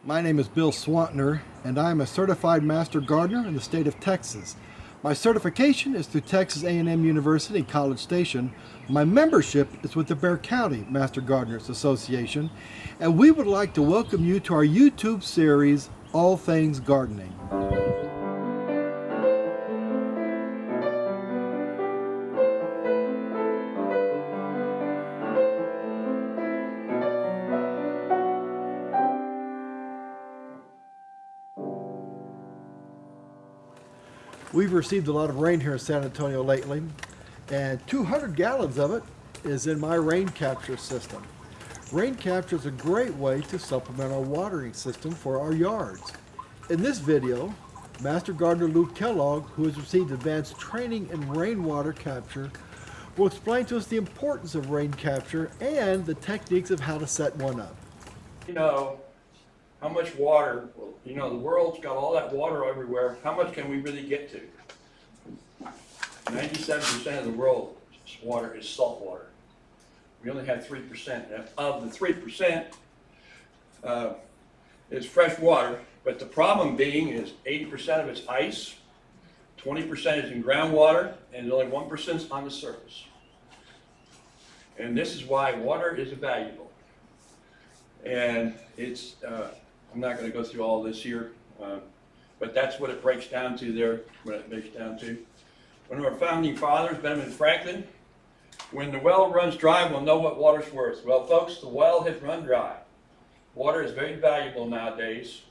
My name is Bill Swantner, and I am a certified master gardener in the state of Texas. My certification is through Texas A&M University, College Station. My membership is with the Bexar County Master Gardeners Association, and we would like to welcome you to our YouTube series, All Things Gardening. We've received a lot of rain here in San Antonio lately, and 200 gallons of it is in my rain capture system. Rain capture is a great way to supplement our watering system for our yards. In this video, Master Gardener Lou Kellogg, who has received advanced training in rainwater capture, will explain to us the importance of rain capture and the techniques of how to set one up. You know how much water, the world's got all that water everywhere. How much can we really get to? 97% of the world's water is salt water. We only have 3%. Of the 3% is fresh water, but the problem being is 80% of it's ice, 20% is in groundwater, and only 1% is on the surface. And this is why water is valuable. And it's, I'm not going to go through all this here, but that's what it breaks down to there, what it breaks down to. One of our founding fathers, Benjamin Franklin, when the well runs dry, we'll know what water's worth. Well, folks, the well has run dry. Water is very valuable nowadays.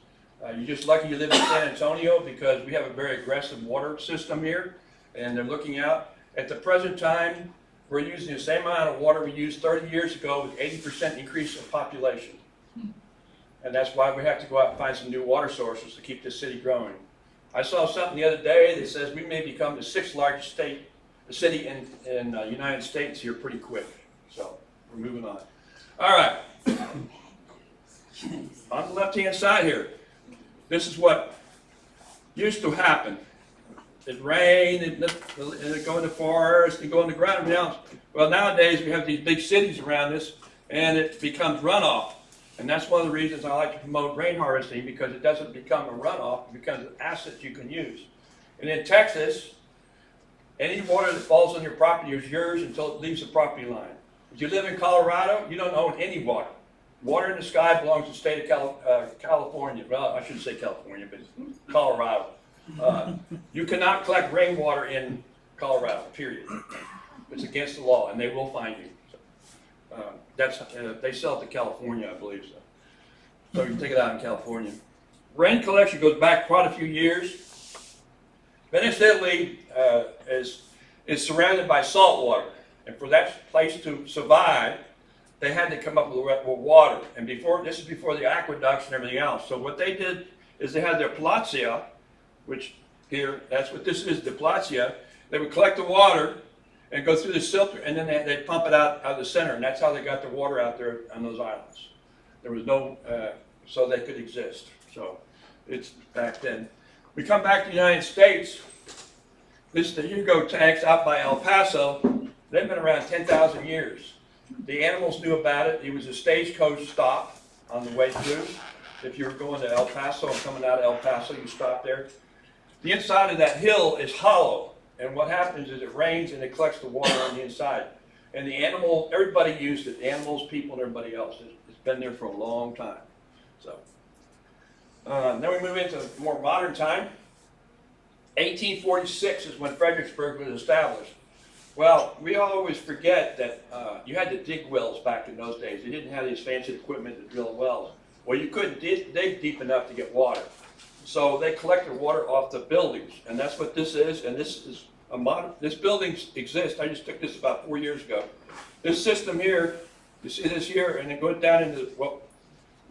You're just lucky you live in San Antonio because we have a very aggressive water system here, and they're looking out. At the present time, we're using the same amount of water we used 30 years ago with 80% increase in population. And that's why we have to go out and find some new water sources to keep this city growing. I saw something the other day that says we may become the 6th largest city in the United States here pretty quick. So we're moving on. All right. On the left-hand side here, this is what used to happen. It rained, it go in the forest, it go in the ground. Well, nowadays we have these big cities around us, and it becomes runoff. And that's one of the reasons I like to promote rain harvesting, because it doesn't become a runoff, it becomes an asset you can use. And in Texas, any water that falls on your property is yours until it leaves the property line. If you live in Colorado, you don't own any water. Water in the sky belongs to the state of California. Well, I shouldn't say California, but Colorado. You cannot collect rainwater in Colorado, period. It's against the law, and they will fine you. They sell it to California, I believe so. So you can take it out in California. Rain collection goes back quite a few years. Venice, Italy is surrounded by salt water. And for that place to survive, they had to come up with water. And this is before the aqueducts and everything else. So what they did is they had their palazzo, which here, that's what this is, the palazzo. They would collect the water and go through the filter, and then they'd pump it out of the center, and that's how they got the water out there on those islands. There was no, so they could exist. So it's back then. We come back to the United States. This is the Hugo tanks out by El Paso. They've been around 10,000 years. The animals knew about it. It was a stagecoach stop on the way through. If you were going to El Paso and coming out of El Paso, you stop there. The inside of that hill is hollow. And what happens is it rains and it collects the water on the inside. And the animal, everybody used it, the animals, people, and everybody else. It's been there for a long time. So then we move into more modern time. 1846 is when Fredericksburg was established. Well, we always forget that you had to dig wells back in those days. You didn't have these fancy equipment to drill wells. Well, you couldn't dig deep enough to get water. So they collected water off the buildings, and that's what this is. And this is a modern. This building exists. I just took this about 4 years ago. This system here, you see this here, and it goes down into what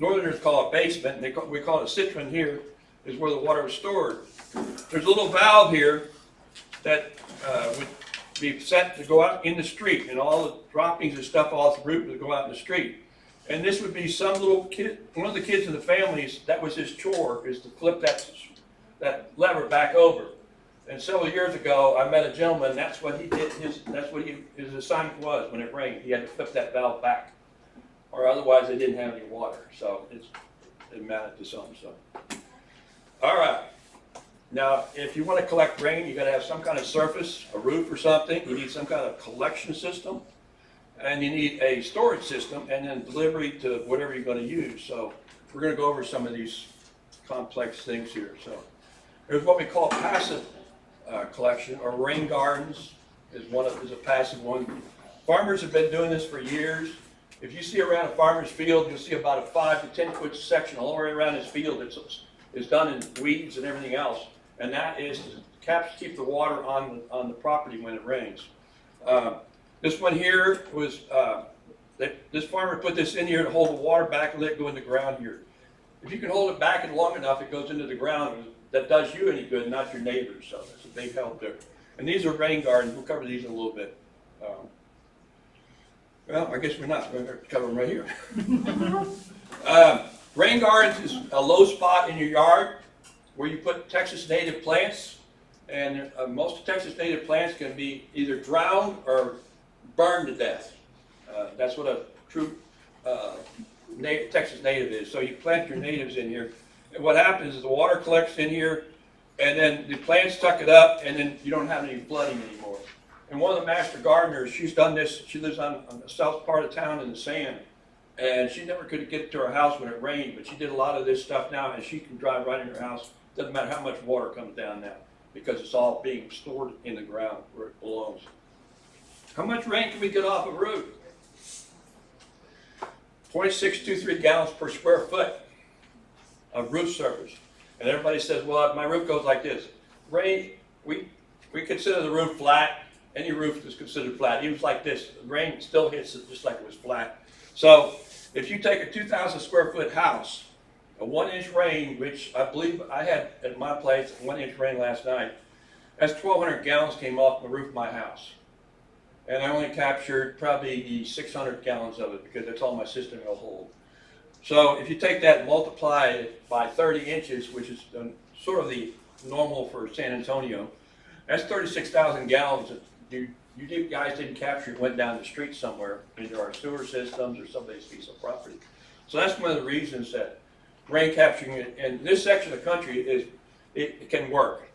Northerners call a basement. And we call it a cistern here, is where the water is stored. There's a little valve here that would be set to go out in the street, and all the droppings and stuff off the roof would go out in the street. And this would be some little kid, one of the kids in the families, that was his chore, is to flip that lever back over. And several years ago, I met a gentleman, that's what he did, that's what his assignment was when it rained. He had to flip that valve back, or otherwise they didn't have any water. So and mount it to something. So, all right. Now, if you want to collect rain, you got to have some kind of surface, a roof or something. You need some kind of collection system, and you need a storage system, and then delivery to whatever you're going to use. So, we're going to go over some of these complex things here. So, there's what we call passive collection, or rain gardens is a passive one. Farmers have been doing this for years. If you see around a farmer's field, you'll see about a 5 to 10 foot section all the way around his field that's done in weeds and everything else. And that is to keep the water on the property when it rains. This one here was, this farmer put this in here to hold the water back and let it go in the ground here. If you can hold it back and long enough, it goes into the ground. That does you any good, not your neighbors. So that's a big help there. And these are rain gardens. We'll cover these in a little bit. Well, I guess we're not. We're going to cover them right here. Rain gardens is a low spot in your yard where you put Texas native plants. And most Texas native plants can be either drowned or burned to death. That's what a true Texas native is. So you plant your natives in here. And what happens is the water collects in here, and then the plants suck it up, and then you don't have any flooding anymore. And one of the master gardeners, she's done this. She lives on the south part of town in the sand, and she never could get to her house when it rained, but she did a lot of this stuff now, and she can drive right in her house. Doesn't matter how much water comes down now, because it's all being stored in the ground where it belongs. How much rain can we get off a roof? 0.623 gallons per square foot of roof surface. And everybody says, well, my roof goes like this. Rain, we consider the roof flat. Any roof is considered flat. Even like this, the rain still hits it just like it was flat. So if you take a 2,000 square foot house, a 1 inch rain, which I believe I had at my place, 1 inch rain last night, that's 1,200 gallons came off the roof of my house. And I only captured probably 600 gallons of it because that's all my system will hold. So if you take that and multiply it by 30 inches, which is sort of the normal for San Antonio, that's 36,000 gallons that you guys didn't capture. It went down the street somewhere into our sewer systems or somebody's piece of property. So that's one of the reasons that rain capturing in this section of the country it can work.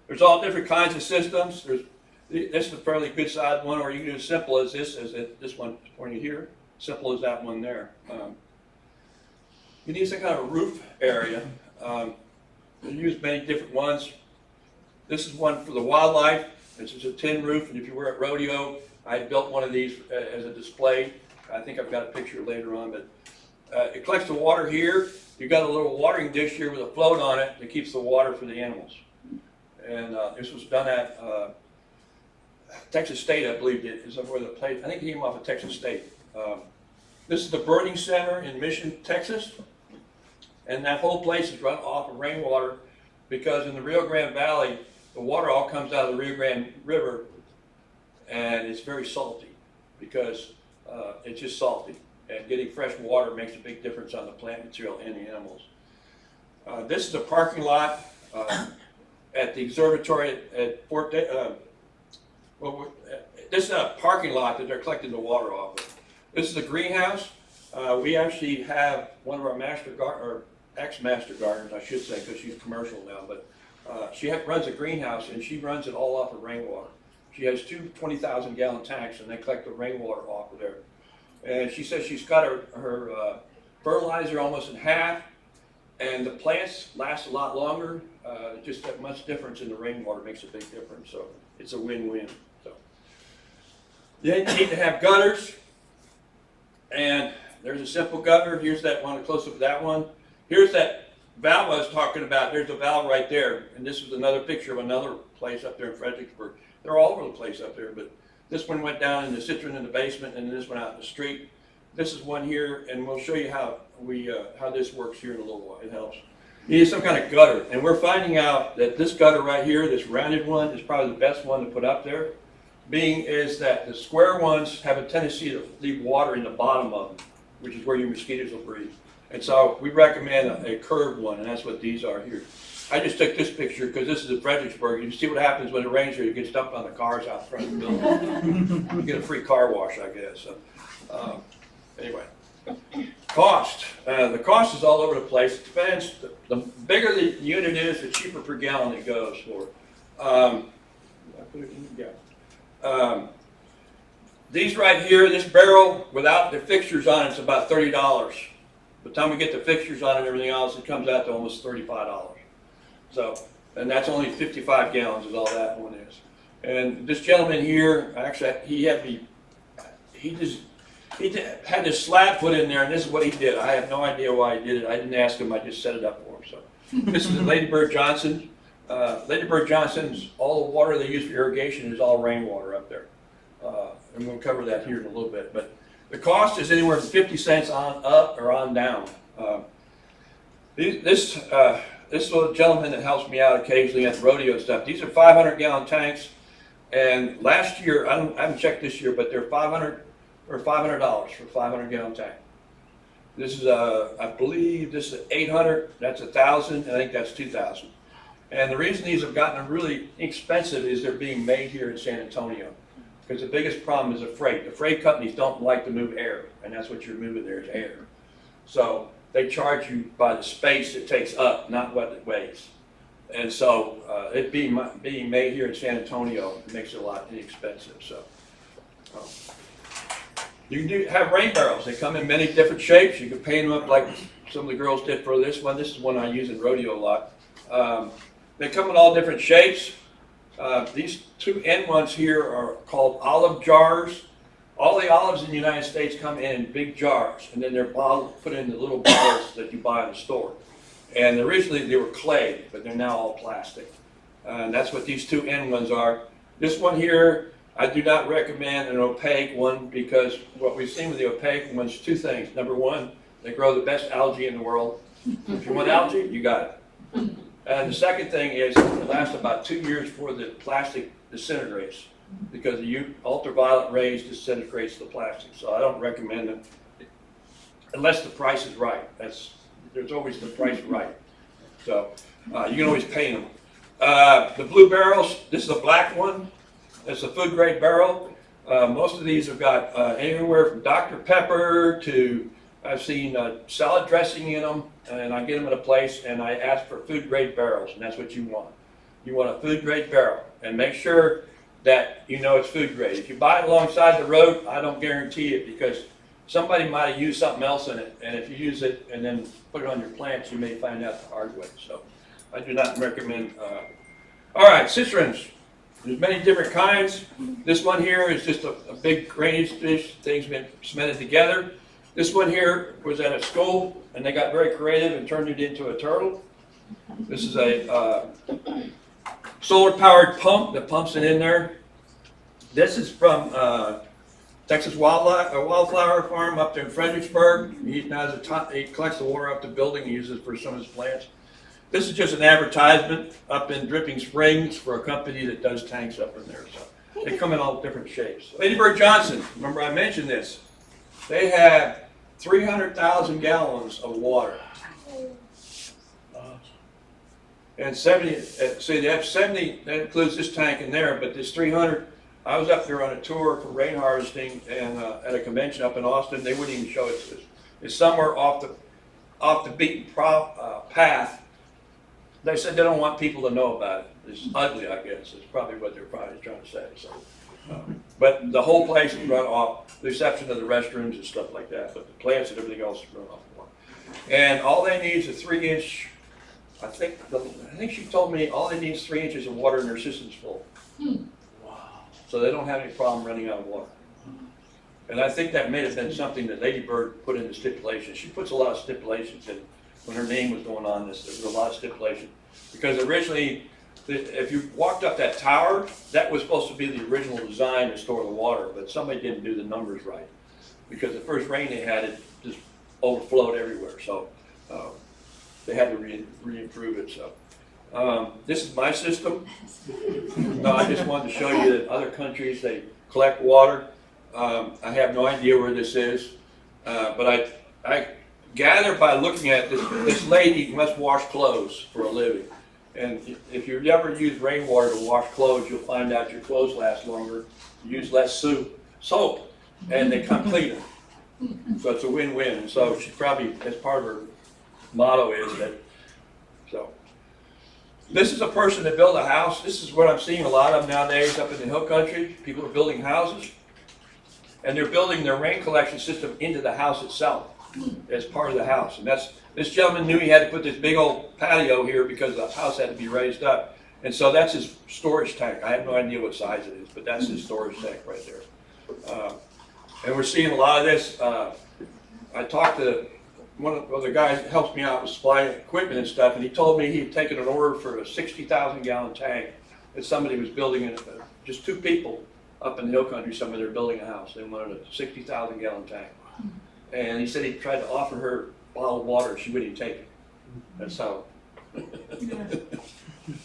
There's all different kinds of systems. This is a fairly good sized one, or you can do as simple as this one pointing here. Simple as that one there. You need some kind of roof area. You use many different ones. This is one for the wildlife. This is a tin roof, and if you were at rodeo, I built one of these as a display. I think I've got a picture later on, but it collects the water here. You've got a little watering dish here with a float on it that keeps the water for the animals. And this was done at Texas State, I believe it is where the place. I think it came off of Texas State. This is the Birding Center in Mission, Texas, and that whole place is run off of rainwater because in the Rio Grande Valley, the water all comes out of the Rio Grande River, and it's very salty because it's just salty. And getting fresh water makes a big difference on the plant material and the animals. This is a parking lot at the observatory at Fort. This is a parking lot that they're collecting the water off of. This is a greenhouse. We actually have one of our ex-master gardeners, I should say, because she's commercial now, but she runs a greenhouse and she runs it all off of rainwater. She has two 20,000 gallon tanks and they collect the rainwater off of there. And she says she's cut her fertilizer almost in half, and the plants last a lot longer. Just that much difference in the rainwater makes a big difference, so it's a win-win. So then you need to have gutters, and there's a simple gutter. Here's that one, close up to that one. Here's that valve I was talking about. There's a valve right there, and this was another picture of another place up there in Fredericksburg. They're all over the place up there, but this one went down in the citron in the basement, and this one out in the street. This is one here, and we'll show you how this works here in a little while. It helps. You need some kind of gutter, and we're finding out that this gutter right here, this rounded one, is probably the best one to put up there. Being is that the square ones have a tendency to leave water in the bottom of them, which is where your mosquitoes will breed. And so we recommend a curved one, and that's what these are here. I just took this picture because this is in Fredericksburg. You can see what happens when it rains here. You get dumped on the cars out front of the building. You get a free car wash, I guess. So, anyway, cost. the cost is all over the place. It depends. The bigger the unit is, the cheaper per gallon it goes for. These right here, this barrel without the fixtures on it's about $30. By the time we get the fixtures on and everything else, it comes out to almost $35. So, and that's only 55 gallons is all that one is. And this gentleman here, actually, he had this slab put in there, and this is what he did. I have no idea why he did it. I didn't ask him. I just set it up for him. So this is Lady Bird Johnson. Lady Bird Johnson's, all the water they use for irrigation is all rainwater up there. And we'll cover that here in a little bit. But the cost is anywhere from 50 cents on up or on down. This little gentleman that helps me out occasionally at the rodeo stuff, these are 500-gallon tanks. And last year, I haven't checked this year, but they're $500 for a 500-gallon tank. This is I believe this is 800. That's 1,000. I think that's 2,000. And the reason these have gotten really expensive is they're being made here in San Antonio. Because the biggest problem is the freight. The freight companies don't like to move air, and that's what you're moving there is air. So they charge you by the space it takes up, not what it weighs. And so it being made here in San Antonio makes it a lot inexpensive. So you can have rain barrels. They come in many different shapes. You can paint them up like some of the girls did for this one. This is one I use in rodeo a lot. They come in all different shapes. These two end ones here are called olive jars. All the olives in the United States come in big jars, and then they're put in the little bottles that you buy in the store. And originally they were clay, but they're now all plastic. And that's what these two end ones are. This one here, I do not recommend an opaque one because what we've seen with the opaque ones, two things. Number one, they grow the best algae in the world. If you want algae, you got it. And the second thing is it lasts about 2 years before the plastic disintegrates because the ultraviolet rays disintegrates the plastic. So I don't recommend it unless the price is right. There's always the price right. So you can always paint them. The blue barrels, this is a black one. It's a food grade barrel. Most of these have got anywhere from Dr. Pepper to I've seen salad dressing in them, and I get them at a place and I ask for food grade barrels, and that's what you want. You want a food grade barrel, and make sure that you know it's food grade. If you buy it alongside the road, I don't guarantee it because somebody might have used something else in it, and if you use it and then put it on your plants, you may find out the hard way. So I do not recommend. All right, cisterns. There's many different kinds. This one here is just a big drainage dish. Things been cemented together. This one here was at a school, and they got very creative and turned it into a turtle. This is a solar-powered pump that pumps it in there. This is from Texas Wildflower Farm up there in Fredericksburg. He collects the water up the building and uses it for some of his plants. This is just an advertisement up in Dripping Springs for a company that does tanks up in there. So they come in all different shapes. Lady Bird Johnson, remember I mentioned this. They have 300,000 gallons of water. And 70, see they have 70, that includes this tank in there, but this 300, I was up there on a tour for rain harvesting and at a convention up in Austin, they wouldn't even show it to us. It's somewhere off the beaten path. They said they don't want people to know about it. It's ugly, I guess. It's probably what they're probably trying to say. So, but the whole place is run off, the exception of the restrooms and stuff like that. But the plants and everything else is run off water. And all they need is a 3-inch. I think she told me all they need is 3 inches of water and their system's full. Wow. So they don't have any problem running out of water. And I think that may have been something that Lady Bird put in the stipulations. She puts a lot of stipulations in. When her name was going on this, there was a lot of stipulation. Because originally, if you walked up that tower, that was supposed to be the original design to store the water, but somebody didn't do the numbers right. Because the first rain they had, it just overflowed everywhere. So they had to re-improve it. So this is my system. No, I just wanted to show you that other countries, they collect water. I have no idea where this is, but I gather by looking at this lady must wash clothes for a living. And if you ever use rainwater to wash clothes, you'll find out your clothes last longer, you use less soap, and they come cleaner. So it's a win-win. And so she probably, as part of her motto is that, so. This is a person that built a house. This is what I'm seeing a lot of nowadays up in the hill country. People are building houses, and they're building their rain collection system into the house itself as part of the house. And this gentleman knew he had to put this big old patio here because the house had to be raised up. And so that's his storage tank. I have no idea what size it is, but that's his storage tank right there. And we're seeing a lot of this. I talked to one of the guys that helps me out with supplying equipment and stuff, and he told me he'd taken an order for a 60,000 gallon tank that somebody was building, just two people up in the hill country, somewhere they're building a house. They wanted a 60,000 gallon tank. And he said he tried to offer her bottled water, she wouldn't take it. That's how.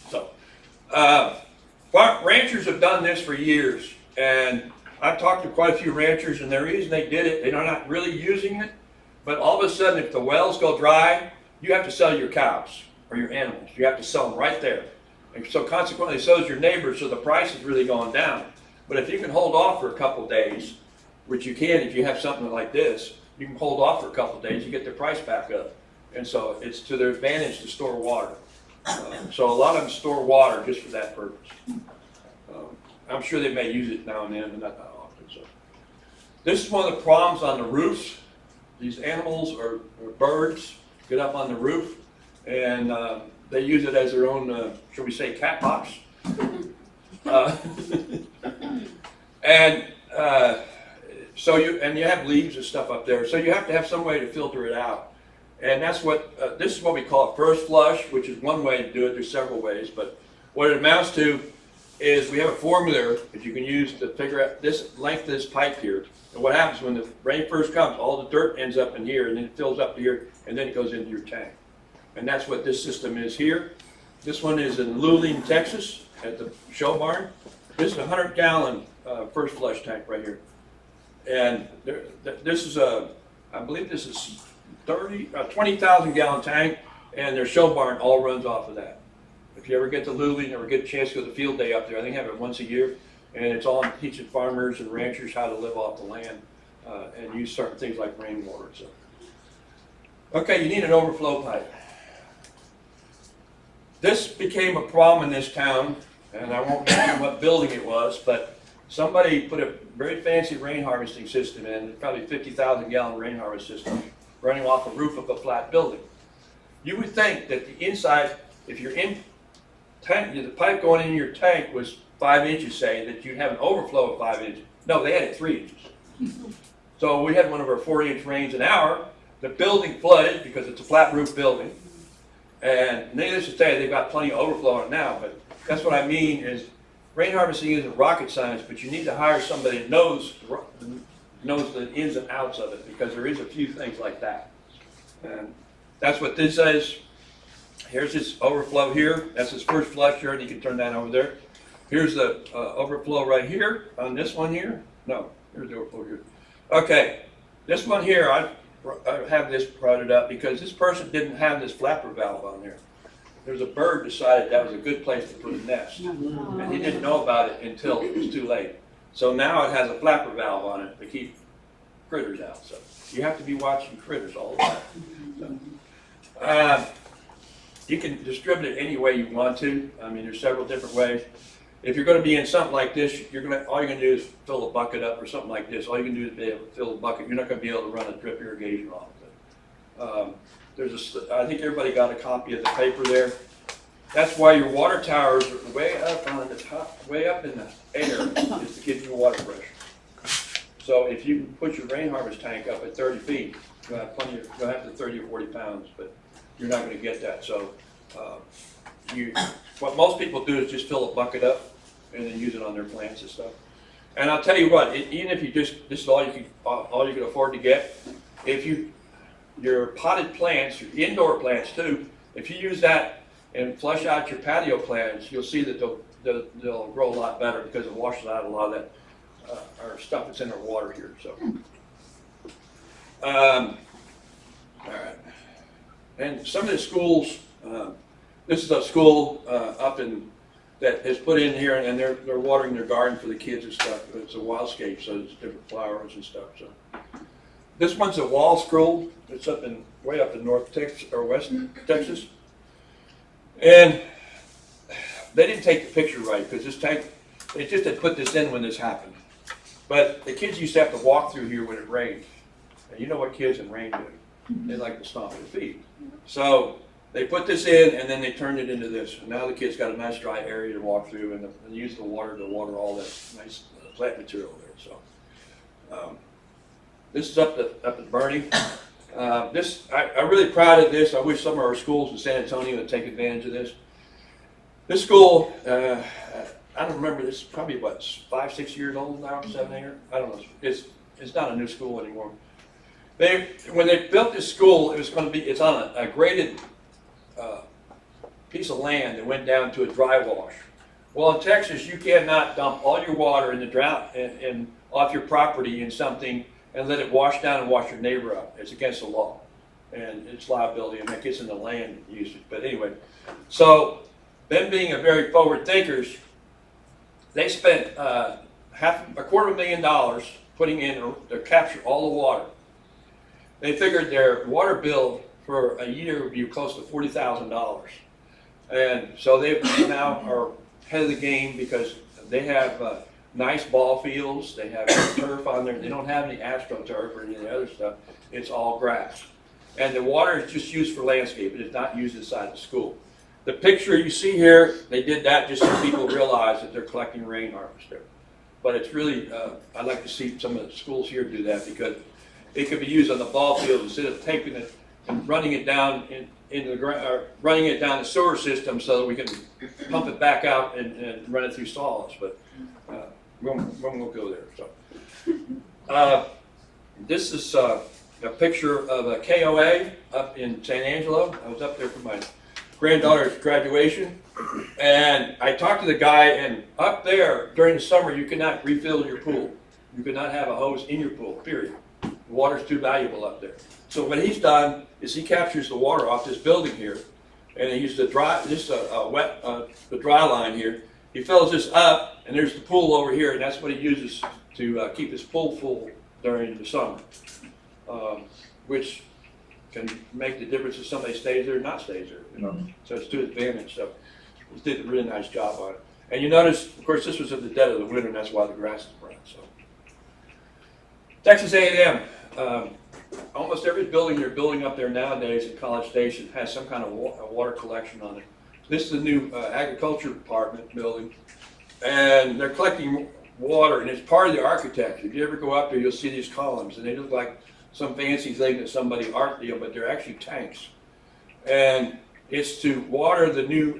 So, ranchers have done this for years, and I've talked to quite a few ranchers, and the reason they did it, they're not really using it, but all of a sudden, if the wells go dry, you have to sell your cows or your animals. You have to sell them right there. And so consequently, so is your neighbor, so the price is really going down. But if you can hold off for a couple of days, which you can if you have something like this, you can hold off for a couple of days, you get the price back up. And so it's to their advantage to store water. So a lot of them store water just for that purpose. I'm sure they may use it now and then, but not that often. So this is one of the problems on the roofs. These animals or birds get up on the roof, and they use it as their own, shall we say, cat box. And so you have leaves and stuff up there, so you have to have some way to filter it out. And that's what this is what we call a first flush, which is one way to do it. There's several ways, but what it amounts to is we have a formula that you can use to figure out this length of this pipe here. And what happens when the rain first comes, all the dirt ends up in here, and then it fills up to here, and then it goes into your tank. And that's what this system is here. This one is in Luling, Texas, at the show barn. This is a 100-gallon first flush tank right here. And this is I believe this is 20,000 gallon tank, and their show barn all runs off of that. If you ever get to Luling, or get a chance to go to the field day up there, I think they have it once a year. And it's all teaching farmers and ranchers how to live off the land and use certain things like rainwater. So, okay, you need an overflow pipe. This became a problem in this town, and I won't mention what building it was, but somebody put a very fancy rain harvesting system in, probably 50,000 gallon rain harvest system, running off the roof of a flat building. You would think that the inside, if you're in tank, the pipe going in your tank was 5 inches, say, that you'd have an overflow of 5 inches. No, they had it 3 inches. So we had one of our 40-inch rains an hour. The building flooded because it's a flat roof building. And needless to say, they've got plenty of overflow on it now, but that's what I mean is rain harvesting isn't rocket science, but you need to hire somebody that knows the ins and outs of it, because there is a few things like that. And that's what this is. Here's his overflow here. That's his first flush here, and you can turn that over there. Here's the overflow right here on this one here. No, here's the overflow here. Okay, this one here, I have this brought it up because this person didn't have this flapper valve on there. There's a bird decided that was a good place to put a nest, and he didn't know about it until it was too late. So now it has a flapper valve on it to keep critters out. So you have to be watching critters all the time. So, you can distribute it any way you want to. I mean, there's several different ways. If you're going to be in something like this, all you're going to do is fill a bucket up or something like this. All you can do is be able to fill a bucket. You're not going to be able to run a drip irrigation off of it. I think everybody got a copy of the paper there. That's why your water towers are way up on the top, way up in the air, is to keep your water pressure. So if you can put your rain harvest tank up at 30 feet, you'll have you'll have to 30 or 40 pounds, but you're not going to get that. So what most people do is just fill a bucket up and then use it on their plants and stuff. And I'll tell you what, even if you this is all you can afford to get. If your potted plants, your indoor plants too, if you use that and flush out your patio plants, you'll see that they'll grow a lot better because it washes out a lot of that our stuff that's in our water here. So, all right. And some of the schools, this is a school up in that has put in here, and they're watering their garden for the kids and stuff. It's a wildscape, so there's different flowers and stuff. So This one's a wall scroll. It's way up in North Texas or West Texas. And they didn't take the picture right because they just had put this in when this happened. But the kids used to have to walk through here when it rained. And you know what kids in rain do? They like to stomp their feet. So they put this in and then they turned it into this. And now the kids got a nice dry area to walk through and use the water to water all that nice plant material there. So this is up at Bernie. I'm really proud of this. I wish some of our schools in San Antonio would take advantage of this. This school, I don't remember, this is probably what, 5, 6 years old now, 7, 8 years? I don't know. It's not a new school anymore. When they built this school, it's on a graded piece of land that went down to a dry wash. Well, in Texas, you cannot dump all your water in the drought and off your property in something and let it wash down and wash your neighbor out. It's against the law, and it's liability, and that gets into land usage. But anyway, so them being a very forward thinkers, they spent $250,000 putting in to capture all the water. They figured their water bill for a year would be close to $40,000, and so they now are ahead of the game because they have nice ball fields. They have turf on there. They don't have any astroturf or any of the other stuff. It's all grass, and the water is just used for landscape. It is not used inside the school. The picture you see here, they did that just so people realize that they're collecting rain harvester. But it's really, I'd like to see some of the schools here do that because it could be used on the ball field instead of taking it and running it down running it down the sewer system so that we can pump it back out and run it through solids. But we won't go there. So this is a picture of a KOA up in San Angelo. I was up there for my granddaughter's graduation, and I talked to the guy, and up there during the summer you could not refill your pool. You could not have a hose in your pool, period. The water's too valuable up there. So what he's done is he captures the water off this building here, and he uses the dry line here. He fills this up, and there's the pool over here, and that's what he uses to keep his pool full during the summer, which can make the difference if somebody stays there or not stays there. You know? So it's to his advantage. So he did a really nice job on it. And you notice, of course, this was at the dead of the winter, and that's why the grass is brown. So Texas A&M. Almost every building they're building up there nowadays at College Station has some kind of water collection on it. This is the new agriculture department building, and they're collecting water, and it's part of the architecture. If you ever go up there, you'll see these columns, and they look like some fancy thing that somebody art deal, but they're actually tanks. And it's to water the new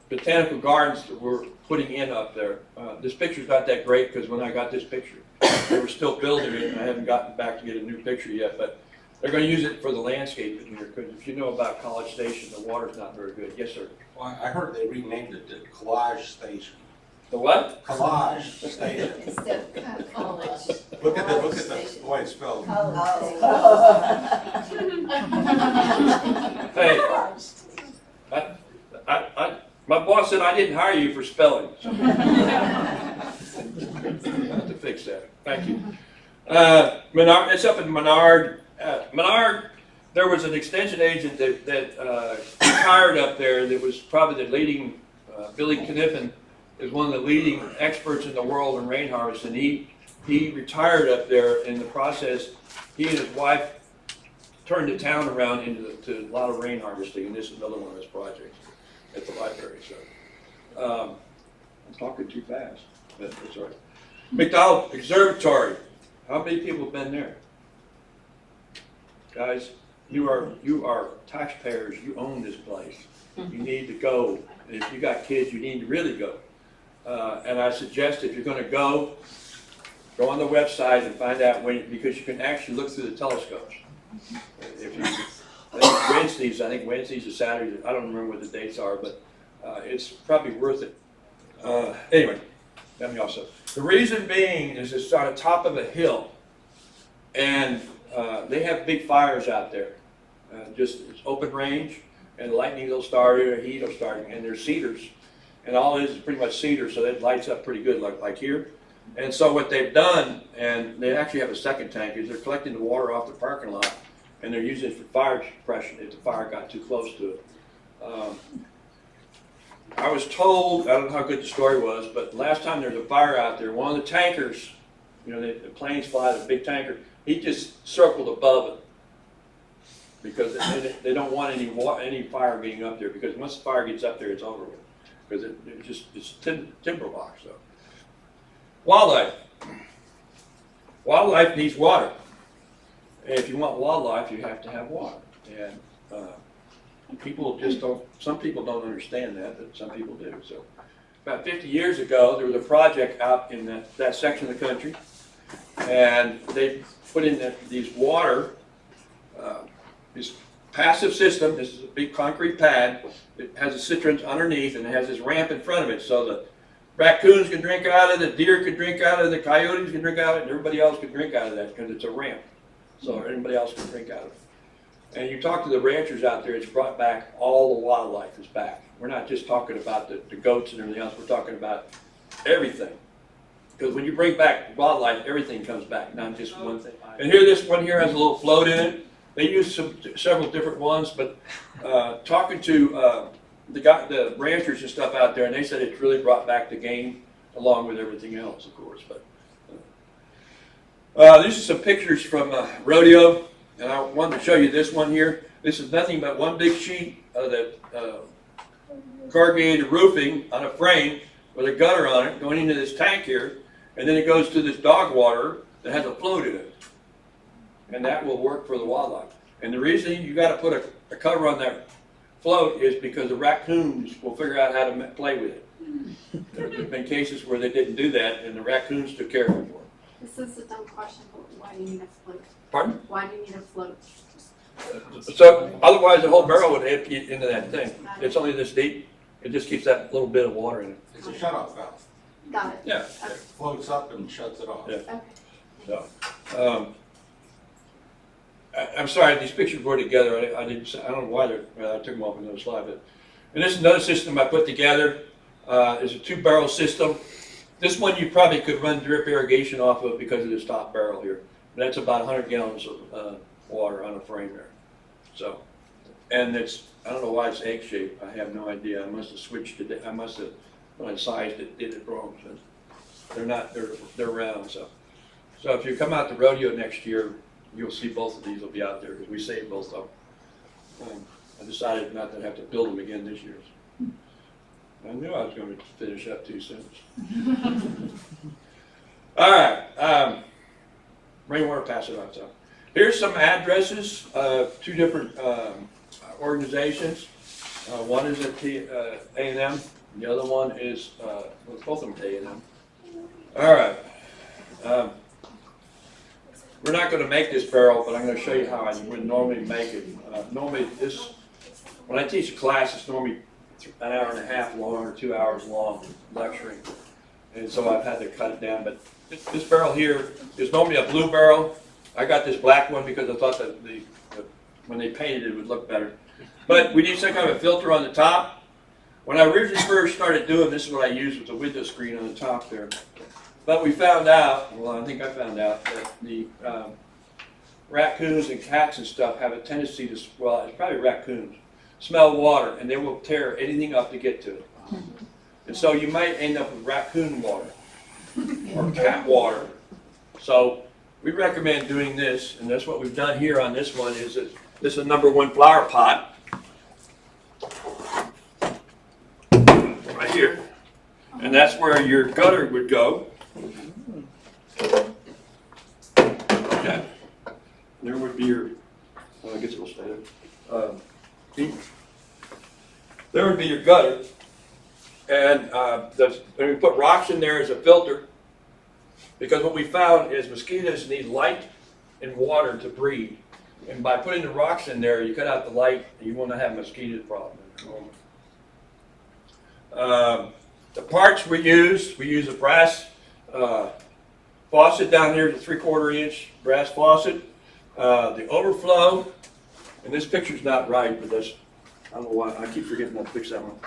botanical gardens that we're putting in up there. This picture's not that great because when I got this picture, they were still building it, and I haven't gotten back to get a new picture yet, but they're going to use it for the landscaping here, because if you know about College Station, the water's not very good. Yes, sir. Well, I heard they renamed it the Collage Station. The what? Collage Station. Instead of college. Look at the way it's spelled. Hey, my boss said I didn't hire you for spelling. So. I have to fix that. Thank you. Menard, it's up in Menard. Menard, there was an extension agent that retired up there that was probably the leading, Billy Kniffen is one of the leading experts in the world in rain harvest, and he retired up there. In the process, he and his wife turned the town around into a lot of rain harvesting, and this is another one of his projects at the library. So I'm talking too fast, but that's all right. McDowell Observatory. How many people have been there? Guys, you are taxpayers. You own this place. You need to go. And if you got kids, you need to really go. And I suggest if you're going to go on the website and find out when, because you can actually look through the telescopes. If you, I think Wednesdays or Saturdays, I don't remember what the dates are, but it's probably worth it. Anyway, let me also. The reason being is it's on the top of a hill, and they have big fires out there. It's open range, and lightning will start, or heat will start, and there's cedars. And all it is pretty much cedar, so that lights up pretty good, like here. And so what they've done, and they actually have a second tank, is they're collecting the water off the parking lot, and they're using it for fire suppression if the fire got too close to it. I was told, I don't know how good the story was, but last time there was a fire out there, one of the tankers, you know, the planes fly, the big tanker, he just circled above it. Because they don't want any fire getting up there, because once the fire gets up there, it's over with. Because it's timber box. So. Wildlife. Wildlife needs water. And if you want wildlife, you have to have water. And people just don't, some people don't understand that, but some people do. So about 50 years ago, there was a project out in that section of the country, and they put in these water, this passive system. This is a big concrete pad. It has a cistern underneath, and it has this ramp in front of it, so the raccoons can drink out of it, the deer can drink out of it, the coyotes can drink out of it, and everybody else can drink out of that because it's a ramp. So anybody else can drink out of it. And you talk to the ranchers out there, it's brought back, all the wildlife is back. We're not just talking about the goats and everything else, we're talking about everything. Because when you bring back wildlife, everything comes back, not just one thing. And here, this one here has a little float in it. They use several different ones, but talking to the ranchers and stuff out there, and they said it's really brought back the game, along with everything else, of course. But these are some pictures from rodeo, and I wanted to show you this one here. This is nothing but one big sheet of the corrugated roofing on a frame with a gutter on it going into this tank here, and then it goes to this dog water that has a float in it. And that will work for the wildlife. And the reason you got to put a cover on that float is because the raccoons will figure out how to play with it. There have been cases where they didn't do that, and the raccoons took care of it for them. This is a dumb question, but why do you need a float? Pardon? Why do you need a float? So otherwise the whole barrel would empty into that thing. It's only this deep. It just keeps that little bit of water in it. It's a shut-off valve. Got it. Yeah. It floats up and shuts it off. Yeah. Okay. So, I'm sorry, these pictures were together. I don't know why I took them off another slide, but and this is another system I put together. It's a 2-barrel system. This one you probably could run drip irrigation off of because of this top barrel here. That's about 100 gallons of water on a frame there. So, and it's, I don't know why it's egg shaped. I have no idea. I must have switched it. I must have, when I sized it, did it wrong. So they're not. They're round. So if you come out to rodeo next year, you'll see both of these will be out there because we saved both of them. I decided not to have to build them again this year. I knew I was going to finish up too soon. All right, rainwater passive on. So here's some addresses of 2 different organizations. One is at A&M. The other one is well, both of them at A&M. All right. We're not going to make this barrel, but I'm going to show you how I would normally make it. Normally, when I teach a class, it's normally an hour and a half long or 2 hours long lecturing, and so I've had to cut it down. But this barrel here is normally a blue barrel. I got this black one because I thought that when they painted it would look better. But we need some kind of a filter on the top. When I originally first started doing this, is what I used with the window screen on the top there. But we found out, well, I think I found out, that the raccoons and cats and stuff have a tendency to, well, it's probably raccoons, smell water, and they will tear anything up to get to it. And so you might end up with raccoon water or cat water. So we recommend doing this, and that's what we've done here on this one. Is that this is a #1 flower pot right here, and that's where your gutter would go. Okay, there would be your. Well, I guess it will stay there. There would be your gutter, and we put rocks in there as a filter, because what we found is mosquitoes need light and water to breed, and by putting the rocks in there, you cut out the light, and you won't have a mosquito problem at the moment. The parts we use a brass faucet down here, the 3/4 inch brass faucet. The Overflow, and this picture's not right, but that's, I don't know why, I keep forgetting to fix that one.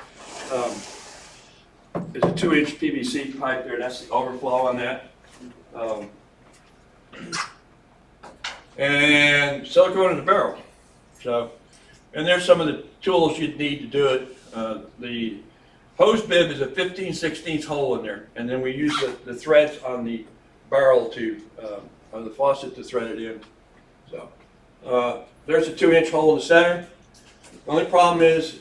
is a 2-inch PVC pipe there. That's the overflow on that. And silicone in the barrel. So, and there's some of the tools you'd need to do it. The hose bib is a 15/16 hole in there, and then we use the threads on the barrel to, on the faucet to thread it in. So, there's a 2-inch hole in the center. The only problem is,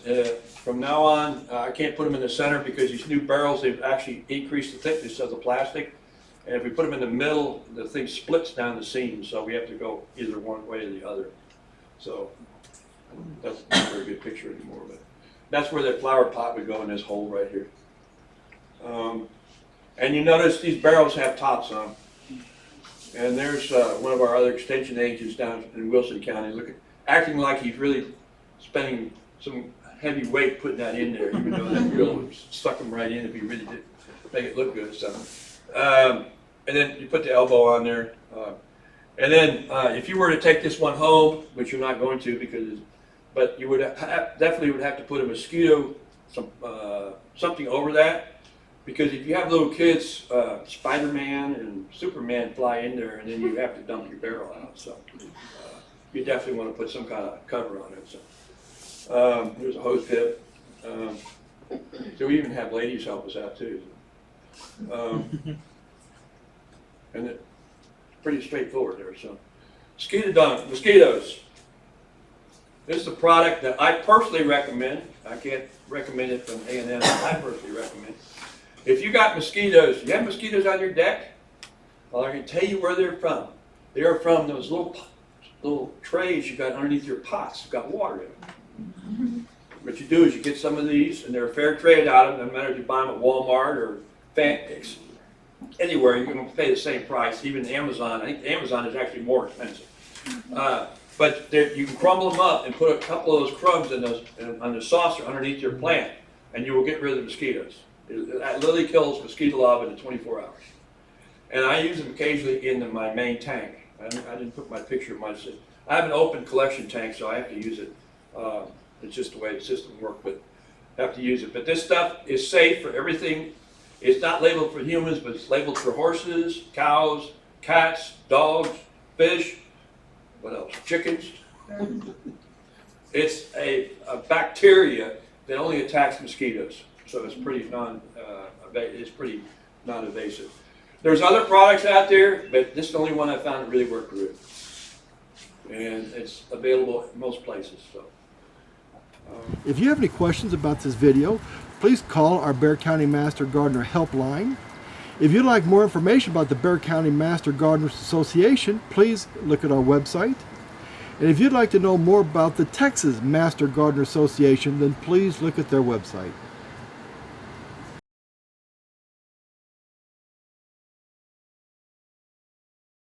from now on, I can't put them in the center because these new barrels, they've actually increased the thickness of the plastic. And if we put them in the middle, the thing splits down the seam, so we have to go either one way or the other. So that's not a very good picture anymore, but that's where that flower pot would go, in this hole right here. And you notice these barrels have tops on them. And there's one of our other extension agents down in Wilson County, acting like he's really spending some heavy weight putting that in there, even though that drill would suck him right in if he really did make it look good. So. And then you put the elbow on there. And then if you were to take this one home, which you're not going to, but you would definitely would have to put a mosquito, something over that, because if you have little kids, Spider-Man and Superman fly in there, and then you have to dump your barrel out. So you definitely want to put some kind of cover on it. So there's a hose tip. So we even have ladies help us out too. And it's pretty straightforward there. So, mosquitoes. This is a product that I personally recommend. I can't recommend it from A&M. I personally recommend. If you got mosquitoes, you have mosquitoes on your deck? Well, I can tell you where they're from. They are from those little trays you got underneath your pots. You've got water in them. What you do is you get some of these, and they're fair trade out of them. No matter if you buy them at Walmart or Fantex. Anywhere, you're going to pay the same price. Even Amazon, I think Amazon is actually more expensive. But you can crumble them up and put a couple of those crumbs on the saucer underneath your plant, and you will get rid of the mosquitoes. That literally kills mosquito larvae in 24 hours. And I use them occasionally in my main tank. I didn't put my picture of mine. I have an open collection tank, so I have to use it. It's just the way the system works, but I have to use it. But this stuff is safe for everything. It's not labeled for humans, but it's labeled for horses, cows, cats, dogs, fish, what else? Chickens. It's a bacteria that only attacks mosquitoes, so it's pretty non-invasive. There's other products out there, but this is the only one I found that really worked good, and it's available in most places. So. If you have any questions about this video, please call our Bexar County Master Gardener helpline. If you'd like more information about the Bexar County Master Gardeners Association, please look at our website. And if you'd like to know more about the Texas Master Gardener Association, then please look at their website.